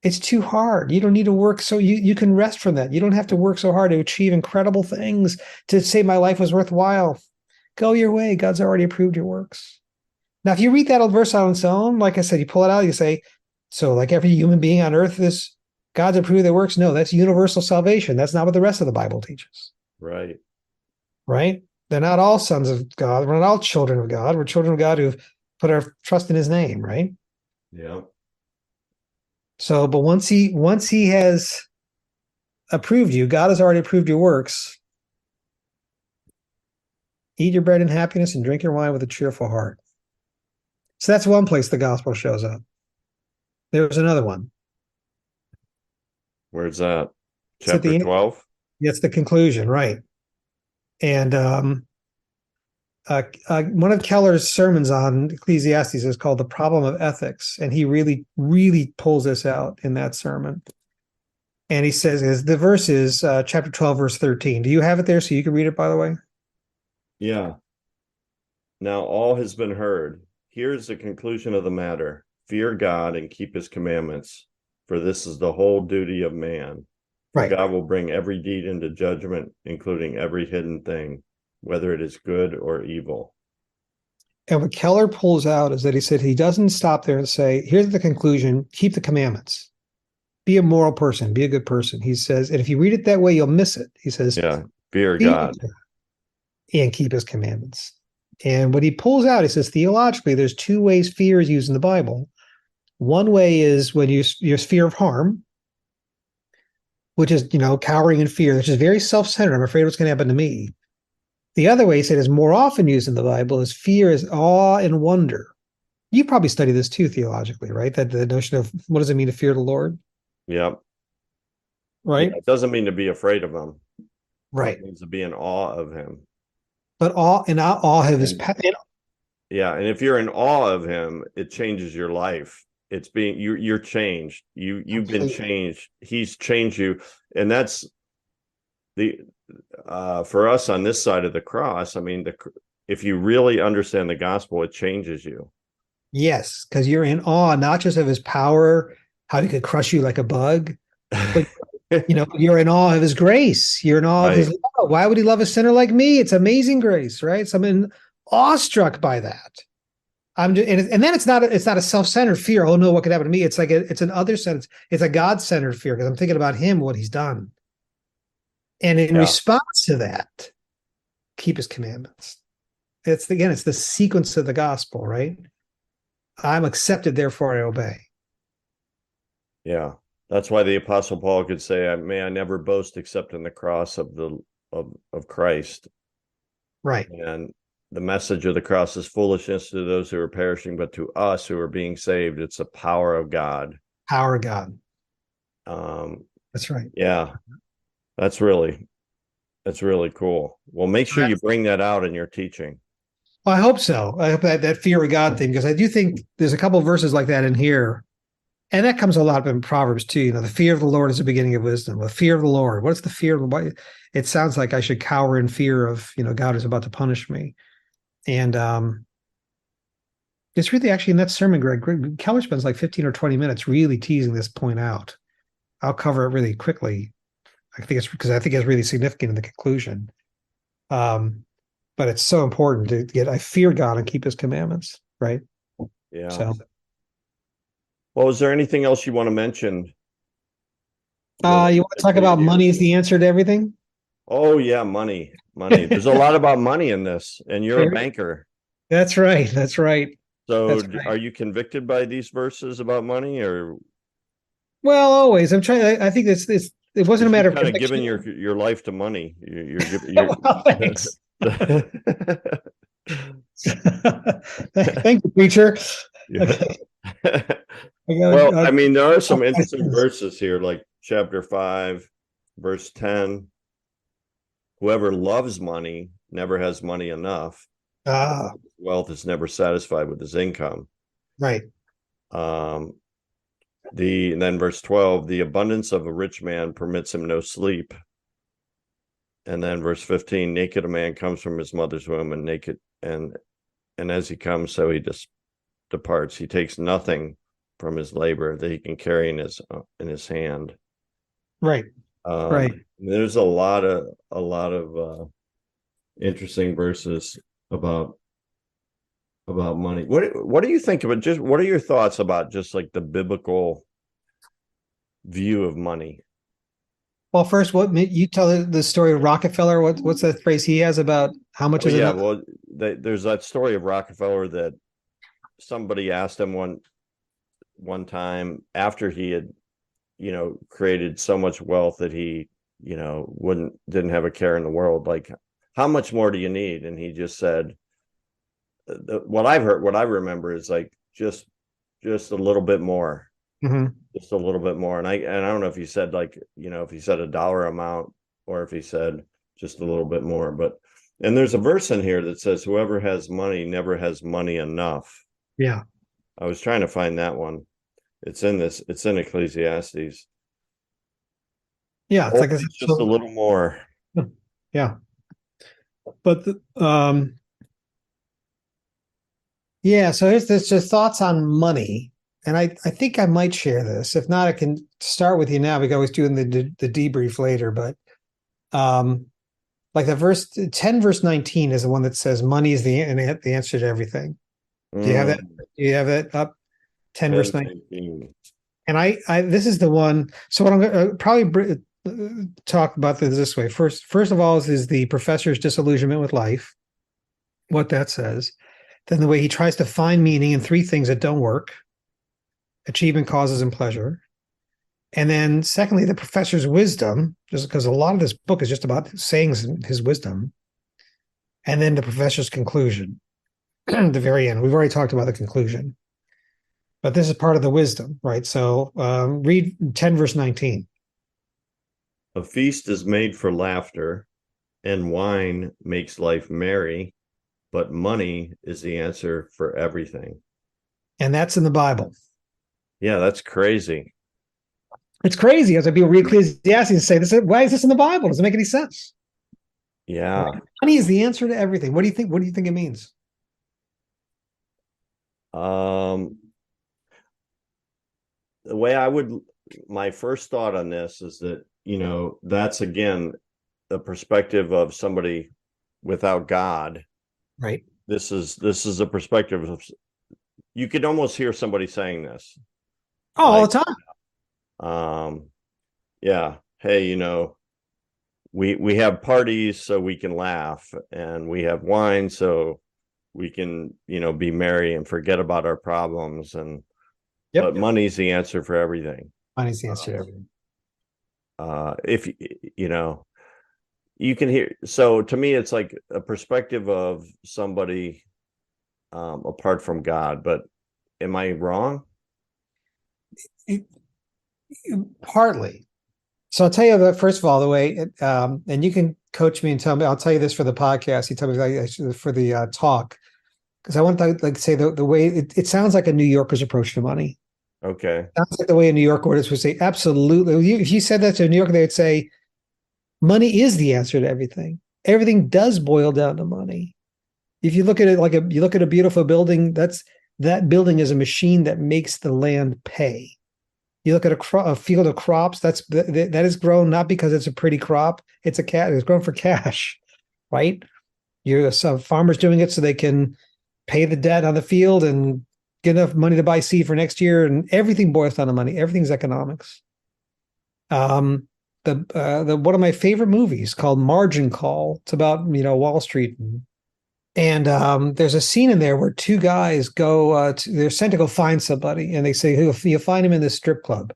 It's too hard. You don't need to work. So you can rest from that. You don't have to work so hard to achieve incredible things to say my life was worthwhile. Go your way. God's already approved your works. Now, if you read that old verse on its own, like I said, you pull it out, you say, so like every human being on earth, God's approved their works. No, that's universal salvation. That's not what the rest of the Bible teaches. Right. Right? They're not all sons of God. We're not all children of God. We're children of God who've put our trust in his name, right? Yeah. So, but once he has approved you, God has already approved your works. Eat your bread in happiness and drink your wine with a cheerful heart. So that's one place the gospel shows up. There's another one. Where's that? Chapter 12? That's the conclusion, right? And one of Keller's sermons on Ecclesiastes is called "The Problem of Ethics," and he really, really pulls this out in that sermon. And he says, the verse is chapter 12, verse 13. Do you have it there so you can read it, by the way? Yeah. Now all has been heard. Here's the conclusion of the matter. Fear God and keep his commandments, for this is the whole duty of man. Right. God will bring every deed into judgment, including every hidden thing, whether it is good or evil. And what Keller pulls out is that he said he doesn't stop there and say, here's the conclusion, keep the commandments. Be a moral person, be a good person. He says, and if you read it that way, you'll miss it. He says, fear God. And keep his commandments. And what he pulls out, he says, theologically, there's two ways fear is used in the Bible. One way is when you use fear of harm, which is, cowering in fear, which is very self-centered. I'm afraid what's going to happen to me. The other way he said is more often used in the Bible is fear is awe and wonder. You probably study this too theologically, right? That the notion of what does it mean to fear the Lord? Yep. right? It doesn't mean to be afraid of him. Right. It means to be in awe of him. But all of his Yeah, and if you're in awe of him, it changes your life. It's being you're changed. You've been changed. He's changed you, and that's the for us on this side of the cross. I mean, if you really understand the gospel, it changes you. Yes, because you're in awe not just of his power, how he could crush you like a bug, but you're in awe of his grace. You're in awe of his love. Why would he love a sinner like me? It's amazing grace, right? So I'm awestruck by that. And then it's not a self-centered fear. Oh no, what could happen to me? It's like it's an other sense. It's a God-centered fear because I'm thinking about him, what he's done. And in response to that, keep his commandments. It's the sequence of the gospel, right? I'm accepted, therefore I obey. Yeah. That's why the Apostle Paul could say, may I never boast except in the cross of Christ. Right. And the message of the cross is foolishness to those who are perishing, but to us who are being saved, it's the power of God. Power of God. That's right. Yeah. That's really cool. Well, make sure you bring that out in your teaching. Well, I hope so. I hope that fear of God thing, because I do think there's a couple of verses like that in here. And that comes a lot in Proverbs too. The fear of the Lord is the beginning of wisdom. The fear of the Lord. What's the fear of the Lord? It sounds like I should cower in fear of, God is about to punish me. And it's really actually in that sermon, Greg Keller spends like 15 or 20 minutes really teasing this point out. I'll cover it really quickly. I think it's really significant in the conclusion. But it's so important to get, I fear God and keep his commandments, right? Yeah. So. Well, is there anything else you want to mention? You want to talk about money is the answer to everything? Oh yeah, money. There's a lot about money in this, and you're a banker. That's right. So are you convicted by these verses about money, or? Well, always. I'm trying. I think it wasn't a matter of kind of giving your life to money. You're well, thanks. Thank you, preacher. Okay. Well, I mean, there are some interesting verses here, like chapter 5, verse 10. Whoever loves money never has money enough. Wealth is never satisfied with his income. Right. And then verse 12, the abundance of a rich man permits him no sleep. And then verse 15, naked a man comes from his mother's womb, and naked, and as he comes, so he just departs. He takes nothing from his labor that he can carry in his hand. Right. Right. There's a lot of interesting verses about money. What do you think about what are your thoughts about just like the biblical view of money? Well, first, what you tell the story of Rockefeller? What's that phrase he has about how much is enough? Well, there's that story of Rockefeller that somebody asked him one time after he had, created so much wealth that he, didn't have a care in the world. Like, how much more do you need? And he just said, what I remember is like, just a little bit more. Mm-hmm. Just a little bit more. And I don't know if he said if he said a dollar amount or if he said just a little bit more, and there's a verse in here that says, whoever has money never has money enough. Yeah. I was trying to find that one. It's in Ecclesiastes. Yeah. It's just a little more. Yeah. But yeah. So here's just thoughts on money. And I think I might share this. If not, I can start with you now. We can always do the debrief later. But like the verse 10, verse 19 is the one that says money is the answer to everything. Do you have that? Do you have that up? 10 verse 19. And I this is the one. So what I'm going to probably talk about this way. First of all is the professor's disillusionment with life, what that says. Then the way he tries to find meaning in three things that don't work: achievement, causes, and pleasure. And then secondly, the professor's wisdom, just because a lot of this book is just about saying his wisdom. And then the professor's conclusion, the very end. We've already talked about the conclusion, but this is part of the wisdom, right? So read 10 verse 19. A feast is made for laughter, and wine makes life merry, but money is the answer for everything. And that's in the Bible. Yeah, that's crazy. It's crazy as people read Ecclesiastes and say, why is this in the Bible? Doesn't make any sense. Yeah. Money is the answer to everything. What do you think? What do you think it means? The way my first thought on this is that, that's again the perspective of somebody without God. Right. This is a perspective of, you could almost hear somebody saying this. All the time. Yeah. Hey, we have parties so we can laugh, and we have wine so we can, be merry and forget about our problems. And but money's the answer for everything. Money's the answer to everything. If you can hear, so to me, it's like a perspective of somebody apart from God. But am I wrong? Partly. So I'll tell you that, first of all, the way, and you can coach me and tell me, I'll tell you this for the podcast. You tell me for the talk, because I want to say the way it sounds like a New Yorker's approach to money. Okay. Sounds like the way a New Yorker would say, absolutely. If you said that to a New Yorker, they would say, money is the answer to everything. Everything does boil down to money. If you look at it you look at a beautiful building, that building is a machine that makes the land pay. You look at a field of crops, that is grown not because it's a pretty crop. It's grown for cash, right? Some farmers doing it so they can pay the debt on the field and get enough money to buy seed for next year. And everything boils down to money. Everything's economics. One of my favorite movies called Margin Call. It's about Wall Street, and there's a scene in there where two guys they're sent to go find somebody, and they say, you'll find him in this strip club.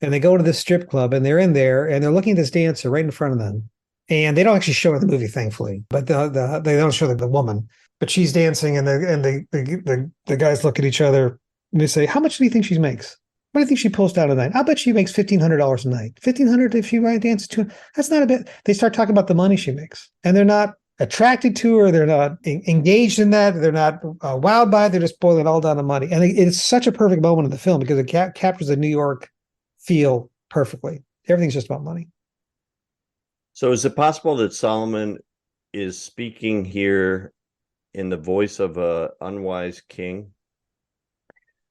And they go to this strip club, and they're in there, and they're looking at this dancer right in front of them. And they don't actually show her the movie, thankfully, but they don't show the woman, but she's dancing, and the guys look at each other and they say, how much do you think she makes? What do you think she pulls down a night? I bet she makes $1,500 a night. $1,500 if she dances to her. That's not a bit. They start talking about the money she makes, and they're not attracted to her. They're not engaged in that. They're not wowed by it. They're just boiling it all down to money. And it's such a perfect moment in the film because it captures the New York feel perfectly. Everything's just about money. So is it possible that Solomon is speaking here in the voice of an unwise king?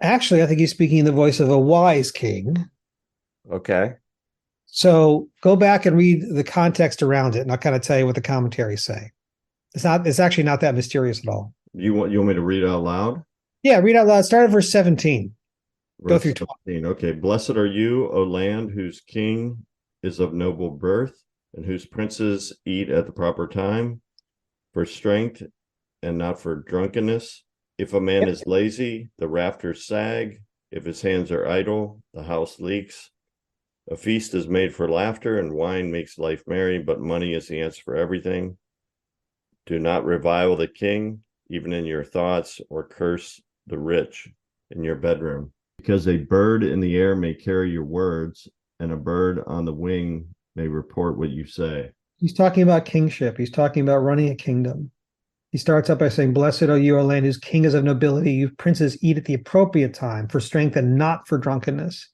Actually, I think he's speaking in the voice of a wise king. Okay. So go back and read the context around it, and I'll kind of tell you what the commentaries say. It's actually not that mysterious at all. You want me to read out loud? Yeah, read out loud. Start at verse 17. Go through 17. Okay. Blessed are you, O land, whose king is of noble birth, and whose princes eat at the proper time, for strength and not for drunkenness. If a man is lazy, the rafters sag. If his hands are idle, the house leaks. A feast is made for laughter, and wine makes life merry, but money is the answer for everything. Do not revile the king, even in your thoughts, or curse the rich in your bedroom. Because a bird in the air may carry your words, and a bird on the wing may report what you say. He's talking about kingship. He's talking about running a kingdom. He starts out by saying, blessed are you, O land, whose king is of nobility. You princes eat at the appropriate time, for strength and not for drunkenness.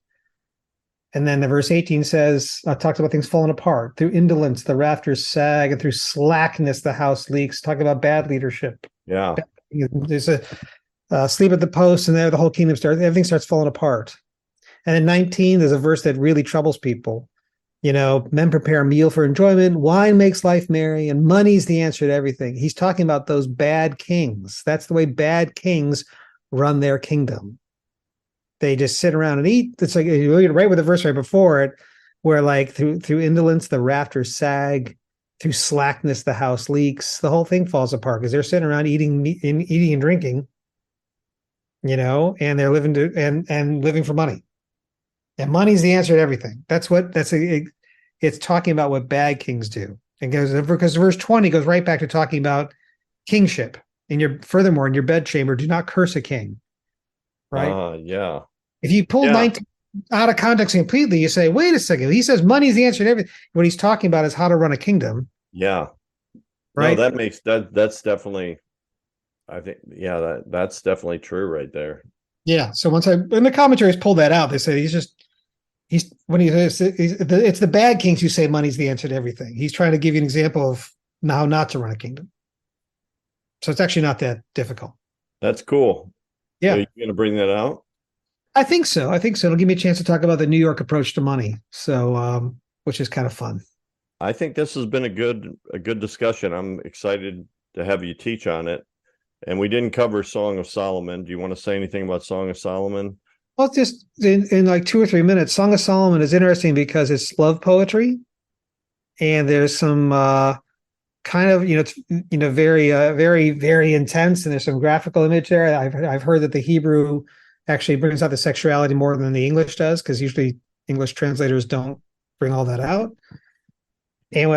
And then the verse 18 says, talks about things falling apart. Through indolence, the rafters sag, and through slackness, the house leaks. Talking about bad leadership. Yeah. There's a sleep at the post, and there the whole kingdom everything starts falling apart. And in 19, there's a verse that really troubles people. Men prepare a meal for enjoyment. Wine makes life merry, and money's the answer to everything. He's talking about those bad kings. That's the way bad kings run their kingdom. They just sit around and eat. It's like right with the verse right before it, where through indolence the rafters sag, through slackness the house leaks. The whole thing falls apart because they're sitting around eating and drinking, and they're living for money. And money's the answer to everything. It's talking about what bad kings do. And because verse 20 goes right back to talking about kingship. Furthermore, in your bedchamber, do not curse a king. Right? Yeah. If you pull out of context completely, you say, wait a second, he says money is the answer to everything. What he's talking about is how to run a kingdom. Yeah. Right. No, that's definitely, I think, yeah, that's definitely true right there. Yeah. So when the commentaries pull that out, they say it's the bad kings who say money's the answer to everything. He's trying to give you an example of how not to run a kingdom. So it's actually not that difficult. That's cool. Yeah. Are you going to bring that out? I think so. It'll give me a chance to talk about the New York approach to money. So, which is kind of fun. I think this has been a good discussion. I'm excited to have you teach on it. And we didn't cover Song of Solomon. Do you want to say anything about Song of Solomon? Well, just in like 2 or 3 minutes, Song of Solomon is interesting because it's love poetry, and there's some kind of very very very intense, and there's some graphical image there. I've heard that the Hebrew actually brings out the sexuality more than the English does, because usually English translators don't bring all that out. And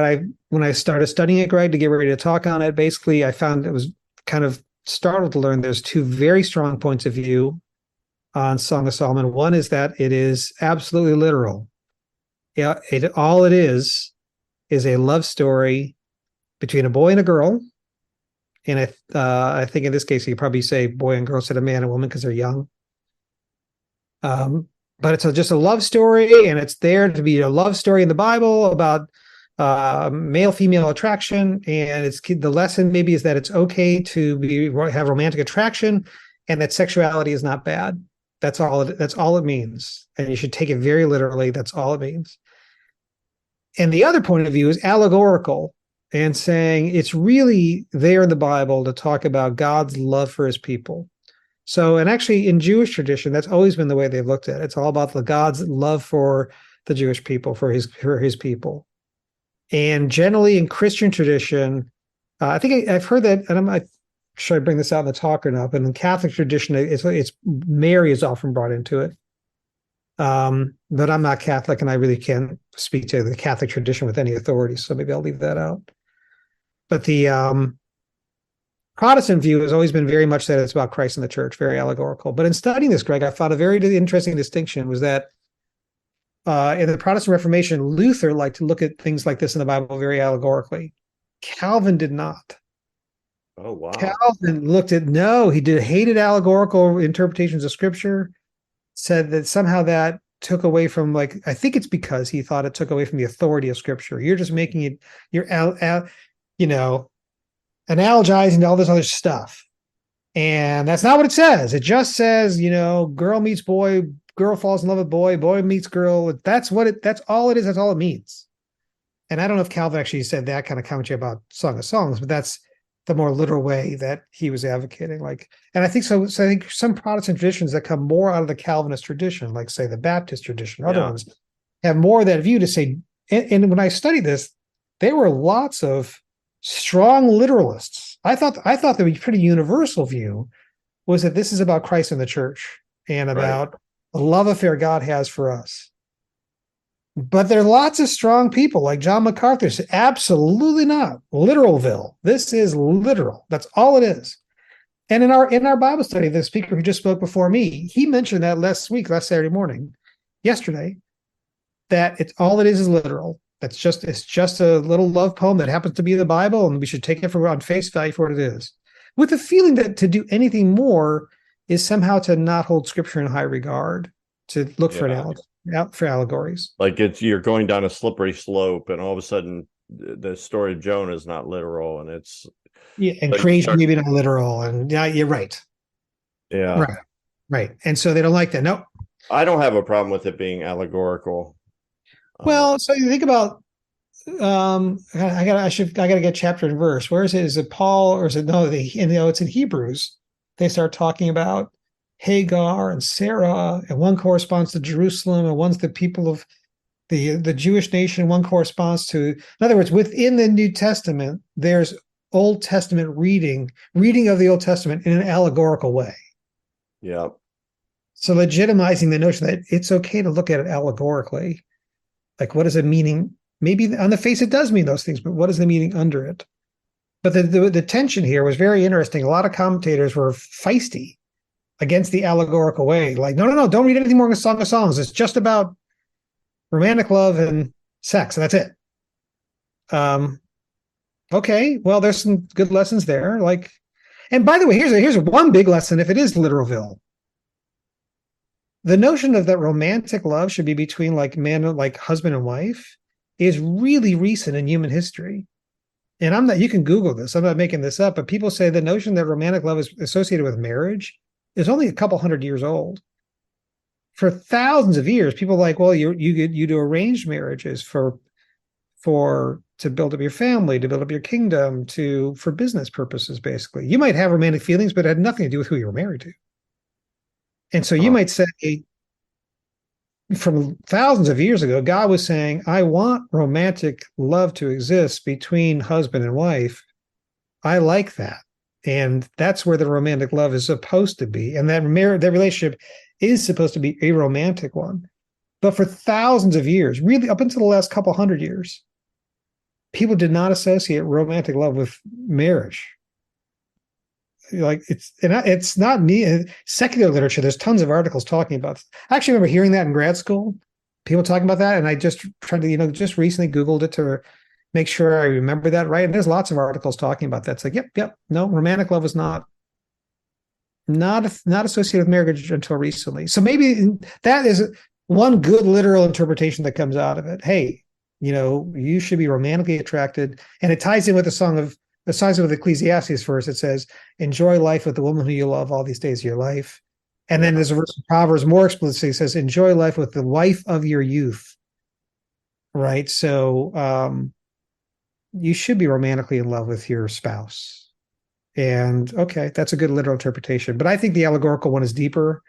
when I started studying it, Greg, to get ready to talk on it, basically I found it was kind of startled to learn there's two very strong points of view on Song of Solomon. One is that it is absolutely literal. Yeah, all it is a love story between a boy and a girl. And I think in this case, you probably say boy and girl instead of man and woman because they're young. But it's just a love story, and it's there to be a love story in the Bible about male-female attraction. And the lesson maybe is that it's okay to have romantic attraction, and that sexuality is not bad. That's all it means. And you should take it very literally. That's all it means. And the other point of view is allegorical, and saying it's really there in the Bible to talk about God's love for his people. So, and actually in Jewish tradition, that's always been the way they've looked at it. It's all about God's love for the Jewish people, for his people. And generally in Christian tradition, I think I've heard that, and I'm should I bring this out in the talk or not? But in Catholic tradition, it's Mary is often brought into it. But I'm not Catholic, and I really can't speak to the Catholic tradition with any authority, so maybe I'll leave that out. But the Protestant view has always been very much that it's about Christ and the church, very allegorical. But in studying this, Greg, I found a very interesting distinction was that in the Protestant Reformation, Luther liked to look at things like this in the Bible very allegorically. Calvin did not. Oh, wow. Calvin hated allegorical interpretations of Scripture, said that somehow that took away from, I think it's because he thought it took away from the authority of Scripture. You're just making it, analogizing to all this other stuff. And that's not what it says. It just says, girl meets boy, girl falls in love with boy, boy meets girl. That's all it is. That's all it means. And I don't know if Calvin actually said that kind of commentary about Song of Songs, but that's the more literal way that he was advocating. And I think so. So I think some Protestant traditions that come more out of the Calvinist tradition, like say the Baptist tradition, other ones, have more of that view to say. And when I studied this, there were lots of strong literalists. I thought the pretty universal view was that this is about Christ and the church and about the love affair God has for us. But there are lots of strong people like John MacArthur said, absolutely not. Literalville. This is literal. That's all it is. And in our Bible study, the speaker who just spoke before me, he mentioned that last Saturday morning, yesterday, that all it is literal. It's just a little love poem that happens to be the Bible, and we should take it on face value for what it is. With the feeling that to do anything more is somehow to not hold Scripture in high regard, to look for allegories. You're going down a slippery slope, and all of a sudden the story of Jonah is not literal, and it's and creation maybe not literal, and you're right. Yeah. Right. And so they don't like that. No. I don't have a problem with it being allegorical. Well, so you think about I gotta get chapter and verse. Where is it? Is it Paul, or is it it's in Hebrews. They start talking about Hagar and Sarah, and one corresponds to Jerusalem, and one's the people of the Jewish nation, one corresponds to, in other words, within the New Testament, there's Old Testament reading of the Old Testament in an allegorical way. Yeah. So legitimizing the notion that it's okay to look at it allegorically. What is the meaning? Maybe on the face it does mean those things, but what is the meaning under it? But the tension here was very interesting. A lot of commentators were feisty against the allegorical way. Like, no, don't read anything more than Song of Songs. It's just about romantic love and sex, and that's it. Okay, well, there's some good lessons there. Like, and by the way, here's one big lesson. If it is literalville, the notion of that romantic love should be between like husband and wife is really recent in human history. And I'm not, you can Google this, I'm not making this up, but people say the notion that romantic love is associated with marriage is only a couple hundred years old. For thousands of years, people are like, well, you do arranged marriages to build up your family, to build up your kingdom, for business purposes, basically. You might have romantic feelings, but it had nothing to do with who you were married to. And so you might say, from thousands of years ago, God was saying, I want romantic love to exist between husband and wife. I like that. And that's where the romantic love is supposed to be. And that relationship is supposed to be a romantic one. But for thousands of years, really up until the last couple hundred years, people did not associate romantic love with marriage. Like it's not neat. Secular literature, there's tons of articles talking about this. I actually remember hearing that in grad school, people talking about that. And I just tried to, just recently Googled it to make sure I remember that right. And there's lots of articles talking about that. It's like, yep. No, romantic love was not associated with marriage until recently. So maybe that is one good literal interpretation that comes out of it. Hey, you should be romantically attracted. And it ties in with the Ecclesiastes verse. It says, enjoy life with the woman who you love all these days of your life. And then there's a verse in Proverbs more explicitly says, enjoy life with the wife of your youth. Right. So you should be romantically in love with your spouse. And okay, that's a good literal interpretation. But I think the allegorical one is deeper.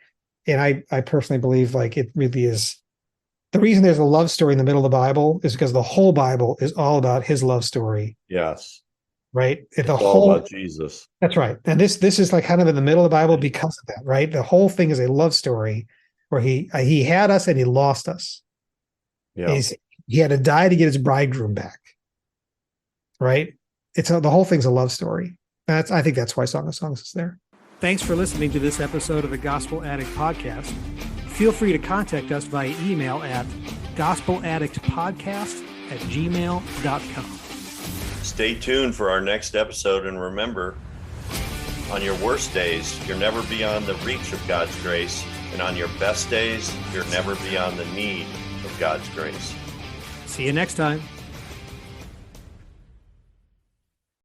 And I personally believe like it really is. The reason there's a love story in the middle of the Bible is because the whole Bible is all about his love story. Yes. Right. It's all about Jesus. That's right. And this is like kind of in the middle of the Bible because of that, right? The whole thing is a love story where he had us and he lost us. Yeah. He had to die to get his bridegroom back. Right. The whole thing's a love story. I think that's why Song of Songs is there. Thanks for listening to this episode of the Gospel Addict Podcast. Feel free to contact us via email at gospeladdictpodcast@gmail.com. Stay tuned for our next episode, and remember, on your worst days, you're never beyond the reach of God's grace, and on your best days, you're never beyond the need of God's grace. See you next time.